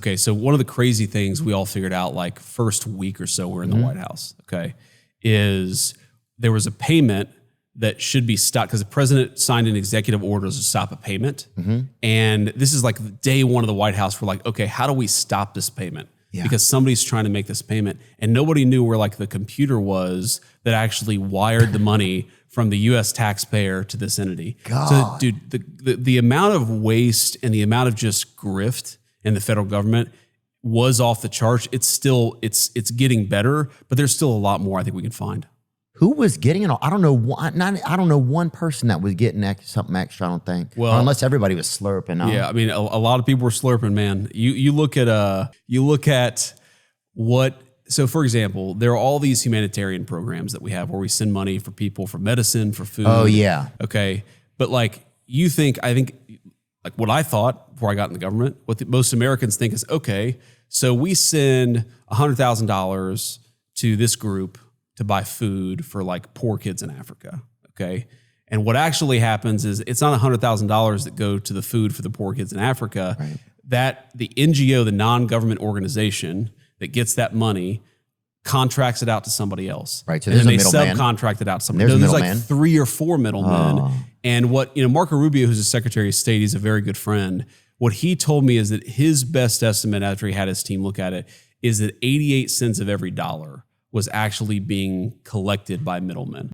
Okay, so one of the crazy things we all figured out like first week or so we're in the White House, okay, is there was a payment that should be stopped because the president signed an executive order to stop a payment. And this is like day one of the White House. We're like, okay, how do we stop this payment? Because somebody's trying to make this payment. And nobody knew where like the computer was that actually wired the money from the U.S. taxpayer to this entity. So dude, the amount of waste and the amount of just grift in the federal government was off the charts. It's still, it's getting better, but there's still a lot more I think we can find. Who was getting it? I don't know. I don't know one person that was getting something extra. I don't think. Well, unless everybody was slurping. Yeah, I mean, a lot of people were slurping. Man, you look at what. So, for example, there are all these humanitarian programs that we have where we send money for people, for medicine, for food. Oh yeah. Okay, but like I think like what I thought before I got in the government, what most Americans think is okay. So we send $100,000 to this group to buy food for like poor kids in Africa, okay? And what actually happens is it's not $100,000 that go to the food for the poor kids in Africa. Right. That the NGO, the non-government organization that gets that money, contracts it out to somebody else. Right. So and there's then a they middleman. subcontract it out to somebody. There's like 3 or 4 middlemen. And what, Marco Rubio, who's the Secretary of State, he's a very good friend. What he told me is that his best estimate after he had his team look at it is that 88 cents of every dollar was actually being collected by middlemen.